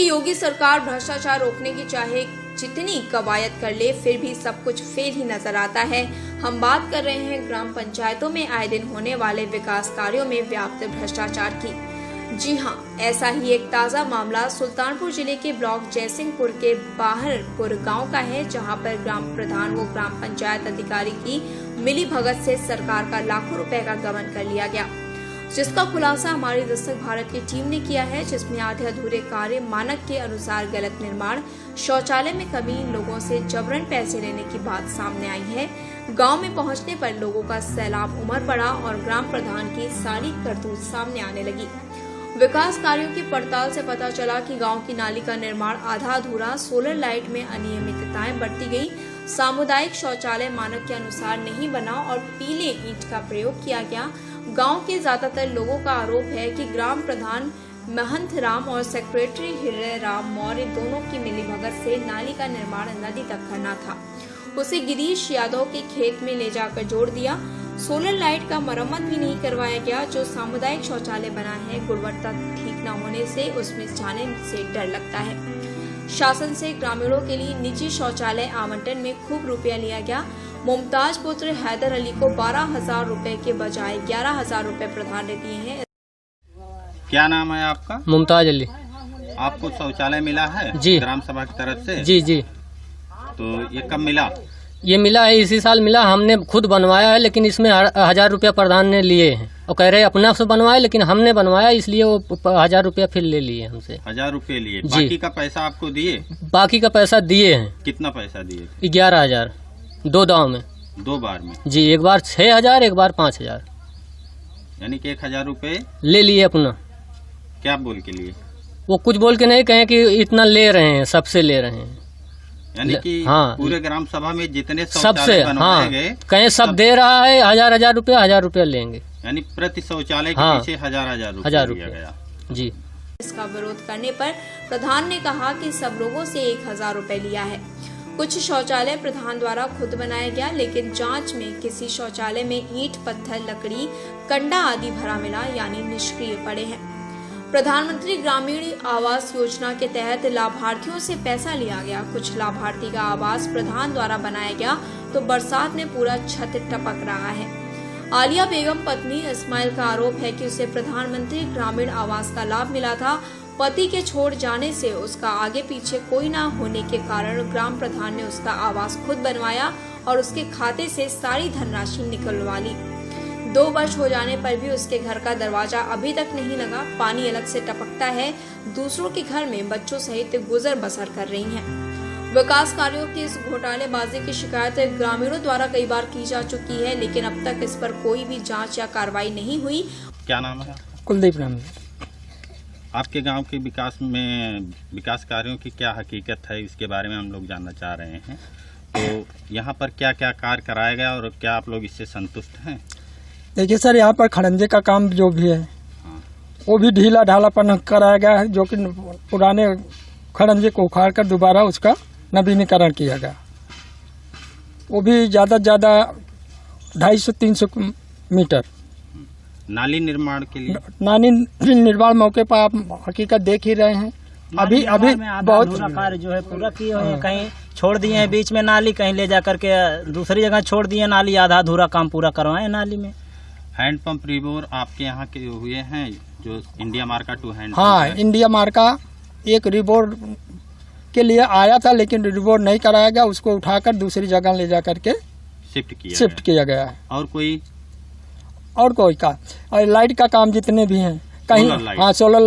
क्योंकि योगी सरकार भ्रष्टाचार रोकने की चाहे जितनी कवायद कर ले फिर भी सब कुछ फेल ही नजर आता है। हम बात कर रहे हैं ग्राम पंचायतों में आए दिन होने वाले विकास कार्यों में व्याप्त भ्रष्टाचार की। जी हां, ऐसा ही एक ताजा मामला सुल्तानपुर जिले के ब्लॉक जयसिंहपुर के बाहरपुर गांव का है, जहां पर ग्राम प्रधान व ग्राम पंचायत अधिकारी की मिली भगत से सरकार का लाखों रुपए का गबन कर लिया गया, जिसका खुलासा हमारी दस्तक भारत की टीम ने किया है, जिसमें आधे अधूरे कार्य, मानक के अनुसार गलत निर्माण, शौचालय में कमी, लोगों से जबरन पैसे लेने की बात सामने आई है। गांव में पहुंचने पर लोगों का सैलाब उमड़ पड़ा और ग्राम प्रधान की सारी करतूत सामने आने लगी। विकास कार्यों की पड़ताल से पता चला कि गांव की नाली का निर्माण आधा अधूरा, सोलर लाइट में अनियमितताएं बरती गई, सामुदायिक शौचालय मानक के अनुसार नहीं बना और पीले ईंट का प्रयोग किया गया। गांव के ज्यादातर लोगों का आरोप है कि ग्राम प्रधान महंत राम और सेक्रेटरी हिरय राम मौर्य दोनों की मिलीभगत से नाली का निर्माण नदी तक करना था, उसे गिरीश यादव के खेत में ले जाकर जोड़ दिया। सोलर लाइट का मरम्मत भी नहीं करवाया गया। जो सामुदायिक शौचालय बना है, गुणवत्ता ठीक न होने से उसमें जाने से डर लगता है। शासन से ग्रामीणों के लिए निजी शौचालय आवंटन में खूब रुपया लिया गया। मुमताज पुत्र हैदर अली को 12,000 रुपए के बजाय 11,000 रुपए प्रधान ने दिए हैं। क्या नाम है आपका? मुमताज अली। आपको शौचालय मिला है जी, ग्राम सभा की तरफ से? जी जी। तो ये कब मिला? ये मिला है, इसी साल मिला। हमने खुद बनवाया है, लेकिन इसमें 1,000 रुपया प्रधान ने लिए हैं और कह रहे अपना से बनवाए, लेकिन हमने बनवाया इसलिए वो 1,000 रुपया फिर ले लिए हमसे। 1,000 रुपये लिए, बाकी का पैसा आपको दिए? बाकी का पैसा दिए हैं। कितना पैसा दिए? 11,000 दो दाव में, 2 बार में जी। एक बार 6,000, एक बार 5,000, यानी कि 1,000 रुपये ले लिए अपना। क्या बोल के लिए? वो कुछ बोल के नहीं, कहे कि इतना ले रहे हैं, सबसे ले रहे हैं, यानी कि हाँ, पूरे ग्राम सभा में जितने सबसे, बनवाए गए कहीं सब दे रहा है 1,000 रुपया, 1,000 रुपया लेंगे, यानी प्रति शौचालय के पीछे 1,000 रुपया गया जी। इसका विरोध करने पर प्रधान ने कहा कि सब लोगों से 1,000 रुपए लिया है। कुछ शौचालय प्रधान द्वारा खुद बनाया गया, लेकिन जांच में किसी शौचालय में ईंट, पत्थर, लकड़ी, कंडा आदि भरा मिला, यानी निष्क्रिय पड़े हैं। प्रधानमंत्री ग्रामीण आवास योजना के तहत लाभार्थियों से पैसा लिया गया। कुछ लाभार्थी का आवास प्रधान द्वारा बनाया गया तो बरसात में पूरा छत टपक रहा है। आलिया बेगम पत्नी इस्माइल का आरोप है कि उसे प्रधानमंत्री ग्रामीण आवास का लाभ मिला था। पति के छोड़ जाने से उसका आगे पीछे कोई न होने के कारण ग्राम प्रधान ने उसका आवास खुद बनवाया और उसके खाते से सारी धनराशि निकलवा ली। 2 वर्ष हो जाने पर भी उसके घर का दरवाजा अभी तक नहीं लगा। पानी अलग से टपकता है। दूसरों के घर में बच्चों सहित गुजर बसर कर रही हैं। विकास कार्यों की इस घोटालेबाजी की शिकायत ग्रामीणों द्वारा कई बार की जा चुकी है, लेकिन अब तक इस पर कोई भी जांच या कार्रवाई नहीं हुई। क्या नाम है? कुलदीप राम। आपके गांव के विकास कार्यों की क्या हकीकत है, इसके बारे में हम लोग जानना चाह रहे हैं। तो यहाँ पर क्या क्या कार्य कराया गया और क्या आप लोग इससे संतुष्ट हैं? देखिए सर, यहाँ पर खड़ंजे का काम जो भी है वो भी ढीला ढालापन कराया गया है, जो कि पुराने खड़ंजे को उखाड़ कर दोबारा उसका नवीनीकरण किया गया। वो भी ज्यादा से ज्यादा 250-300 मीटर। नाली निर्माण के लिए? नाली निर्माण मौके पर आप हकीकत देख ही रहे हैं। अभी बहुत कार्य जो है पूरा किए हुए हैं। कहीं छोड़ दिए हैं बीच में नाली, कहीं ले जा करके दूसरी जगह छोड़ दिए नाली, आधा अधूरा काम पूरा करवाए नाली में। हैंडपंप रिबोर आपके यहाँ के हुए हैं, जो इंडिया मार्का 2 हैंड? हाँ, इंडिया मार्का एक रिबोर के लिए आया था, लेकिन रिबोर नहीं कराया गया। उसको उठाकर दूसरी जगह ले जा करके शिफ्ट किया गया है। और कोई का और लाइट का काम जितने भी हैं, कहीं हाँ सोलर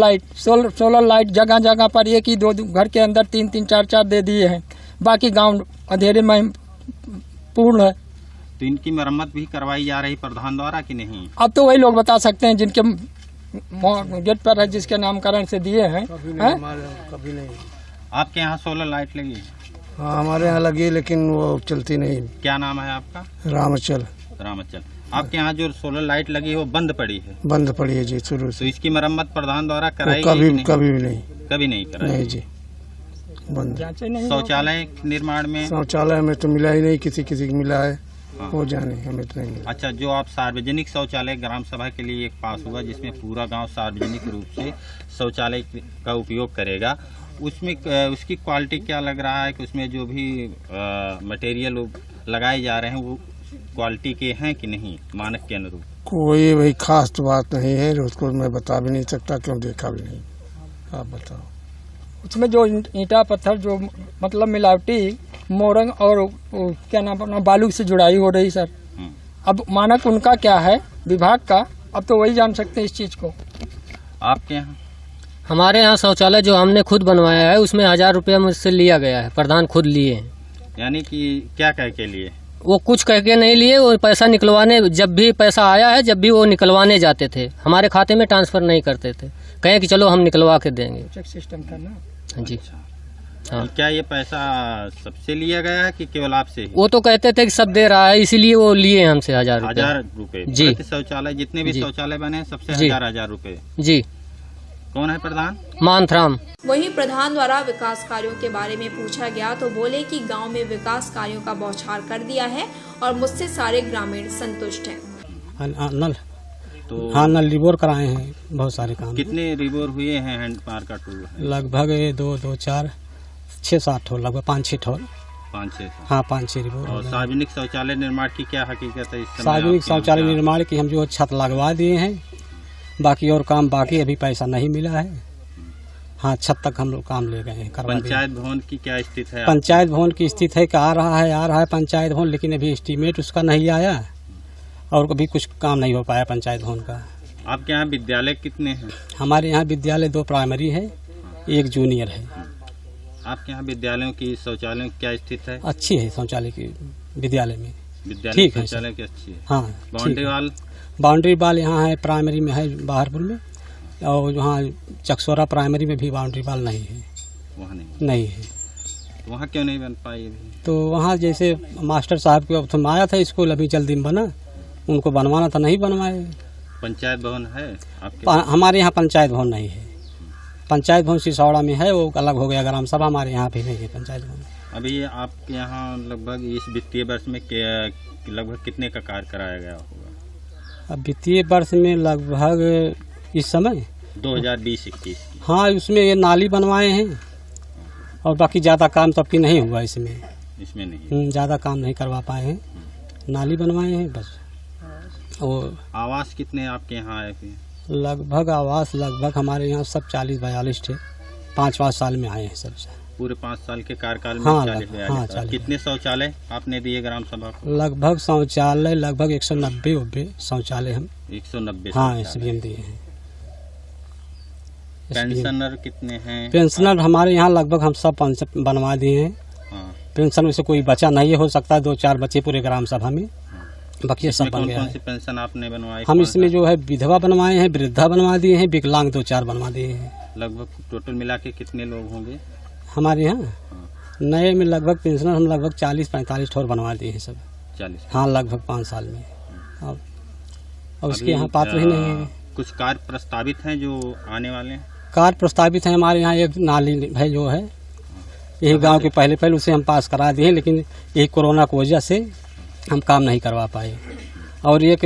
लाइट जगह जगह पर 1-2 घर के अंदर 3-3, 4-4 दे दिए हैं। बाकी गांव अंधेरे में पूर्ण है। तो इनकी मरम्मत भी करवाई जा रही प्रधान द्वारा कि नहीं? अब तो वही लोग बता सकते हैं जिनके गेट पर है, जिसके नामकरण से दिए हैं। कभी नहीं। आपके यहाँ सोलर लाइट लगी? हाँ, हमारे यहाँ लगी, लेकिन वो चलती नहीं। क्या नाम है आपका? रामचल। आपके यहाँ जो सोलर लाइट लगी है वो बंद पड़ी है? बंद पड़ी है जी, शुरू से। तो इसकी मरम्मत प्रधान द्वारा कराई? कभी भी नहीं। कभी नहीं कराई? नहीं जी, बंद। शौचालय निर्माण में? शौचालय में तो मिला ही नहीं, किसी को मिला है वो जाने, हमें तो नहीं मिला। अच्छा, जो आप सार्वजनिक शौचालय ग्राम सभा के लिए एक पास हुआ, जिसमें पूरा गांव सार्वजनिक रूप से शौचालय का उपयोग करेगा, उसमें उसकी क्वालिटी क्या लग रहा है कि उसमें जो भी मटेरियल लगाए जा रहे हैं वो क्वालिटी के हैं कि नहीं, मानक के अनुरूप? कोई भाई खास तो बात नहीं है, उसको मैं बता भी नहीं सकता क्यों देखा भी नहीं। आप बताओ। उसमें जो ईंटा पत्थर जो मतलब मिलावटी मोरंग और क्या नाम अपना बालू से जुड़ाई हो रही सर। अब मानक उनका क्या है विभाग का, अब तो वही जान सकते हैं इस चीज को। आपके यहाँ? हमारे यहाँ शौचालय जो हमने खुद बनवाया है उसमें 1000 रुपया मुझसे लिया गया है, प्रधान खुद लिए हैं। यानी कि क्या कह के लिए? वो कुछ कह के नहीं लिए, वो पैसा निकलवाने, जब भी पैसा आया है जब भी वो निकलवाने जाते थे, हमारे खाते में ट्रांसफर नहीं करते थे, कहें कि चलो हम निकलवा के देंगे। चेक सिस्टम था ना जी। हाँ। क्या ये पैसा सबसे लिया गया है कि केवल आपसे ही? वो तो कहते थे कि सब दे रहा है, इसीलिए वो लिए हैं हमसे 1000 रुपए जी। शौचालय जितने भी शौचालय बने हैं सबसे जी। 1000 रुपए जी। कौन है प्रधान? मानथराम। वहीं प्रधान द्वारा विकास कार्यों के बारे में पूछा गया तो बोले कि गांव में विकास कार्यों का बौछार कर दिया है और मुझसे सारे ग्रामीण संतुष्ट हैं। नल तो हाँ, नल रिबोर कराए हैं, बहुत सारे काम। कितने रिबोर हुए हैं हैंड पार का टूल? लगभग 2, 4, 6-7 ठोल, लगभग 5-6 ठोल। 5-6? हाँ, 5-6 रिबोर। और सार्वजनिक शौचालय निर्माण की क्या हकीकत है इस समय? सार्वजनिक शौचालय निर्माण की हम जो छत लगवा दिए हैं, बाकी और काम बाकी, अभी पैसा नहीं मिला है। हाँ, छत तक हम लोग काम ले गए हैं, करवा दिए। पंचायत भवन की क्या स्थिति है? पंचायत भवन की स्थिति है कि आ रहा है पंचायत भवन, लेकिन अभी एस्टीमेट उसका नहीं आया और कभी कुछ काम नहीं हो पाया पंचायत भवन का। आपके यहाँ विद्यालय कितने हैं? हमारे यहाँ विद्यालय 2 प्राइमरी है, 1 जूनियर है। आपके यहाँ विद्यालयों की शौचालयों की क्या स्थिति है? अच्छी है शौचालय की, विद्यालय में विद्यालय ठीक है शौचालय की अच्छी है। हाँ, बाउंड्री वाल? बाउंड्री वाल यहाँ है, प्राइमरी में है बाहरपुर में, और यहाँ चकसोरा प्राइमरी में भी बाउंड्री वाल नहीं है। वहाँ नहीं है। तो वहाँ क्यों नहीं बन पाई अभी? तो वहाँ जैसे मास्टर साहब के अब आया था स्कूल, अभी जल्दी में बना, उनको बनवाना था, नहीं बनवाए। पंचायत भवन है आपके? हमारे यहाँ पंचायत भवन नहीं है। पंचायत भवन सिसौड़ा में है, वो अलग हो गया ग्राम सभा, हमारे यहाँ भी नहीं है पंचायत भवन। अभी आपके यहाँ लगभग इस वित्तीय वर्ष में लगभग कितने का कार्य कराया गया होगा? अब वित्तीय वर्ष में लगभग इस समय 2020-21। हाँ, उसमें ये नाली बनवाए हैं और बाकी ज़्यादा काम तो अभी नहीं हुआ इसमें नहीं ज़्यादा काम नहीं करवा पाए हैं, नाली बनवाए हैं बस। और आवास कितने आपके यहाँ आए थे? लगभग आवास लगभग हमारे यहाँ सब 40-42 थे, 5-5 साल में आए हैं सब। पूरे 5 साल के कार्यकाल में? हाँ, 40 कितने शौचालय आपने दिए ग्राम सभा को? लगभग शौचालय लगभग 190 शौचालय हम 190 हाँ SBM दिए हैं। पेंशनर कितने हैं? पेंशनर हमारे यहाँ लगभग हम सब बनवा दिए हैं। हाँ। पेंशन में से कोई बचा नहीं है, हो सकता है 2-4 बच्चे पूरे ग्राम सभा में, बाकी सब बन गया है। कौन सी पेंशन आपने बनवाई? हम इसमें जो है विधवा बनवाए हैं, वृद्धा बनवा दिए हैं, विकलांग 2-4 बनवा दिए हैं। लगभग टोटल मिला के कितने लोग होंगे हमारे यहाँ? नए में लगभग पेंशनर हम लगभग 40-45 ठोर बनवा दिए हैं सब। 40? हाँ, लगभग 5 साल में। और उसके यहाँ पात्र ही नहीं है। कुछ कार्य प्रस्तावित हैं जो आने वाले हैं? कार्य प्रस्तावित है हमारे यहाँ, एक नाली है जो है यही गांव के पहले उसे हम पास करा दिए, लेकिन यही कोरोना की वजह से हम काम नहीं करवा पाए। और एक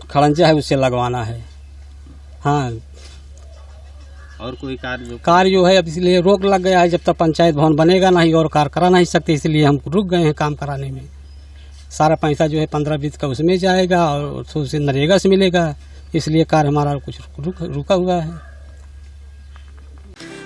खड़ंजा है, उससे लगवाना है। हाँ, और कोई कार्य जो है अब इसलिए रोक लग गया है, जब तक पंचायत भवन बनेगा नहीं और कार्य करा नहीं सकते, इसलिए हम रुक गए हैं काम कराने में। सारा पैसा जो है 15-20 का उसमें जाएगा और उसे नरेगा से मिलेगा, इसलिए कार्य हमारा कुछ रुका हुआ है।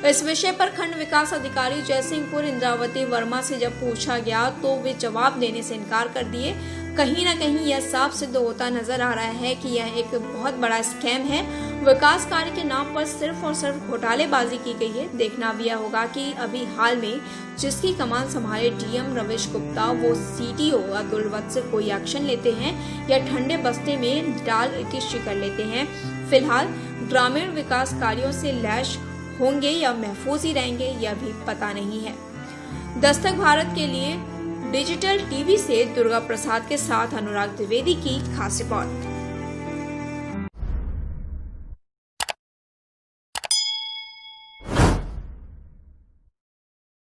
इस विषय पर खंड विकास अधिकारी जयसिंहपुर इंद्रावती वर्मा से जब पूछा गया तो वे जवाब देने से इनकार कर दिए। कहीं न कहीं यह साफ सिद्ध होता नजर आ रहा है कि यह एक बहुत बड़ा स्कैम है। विकास कार्य के नाम पर सिर्फ और सिर्फ घोटालेबाजी की गई है। देखना भी यह होगा कि अभी हाल में जिसकी कमान संभाले डीएम रमेश गुप्ता, वो सीटीओ अतुल वत्स से कोई एक्शन लेते हैं या ठंडे बस्ते में डाल इतिश्री कर लेते हैं। फिलहाल ग्रामीण विकास कार्यों से लैस होंगे या महफूज ही रहेंगे यह भी पता नहीं है। दस्तक भारत के लिए डिजिटल टीवी से दुर्गा प्रसाद के साथ अनुराग द्विवेदी की खास रिपोर्ट।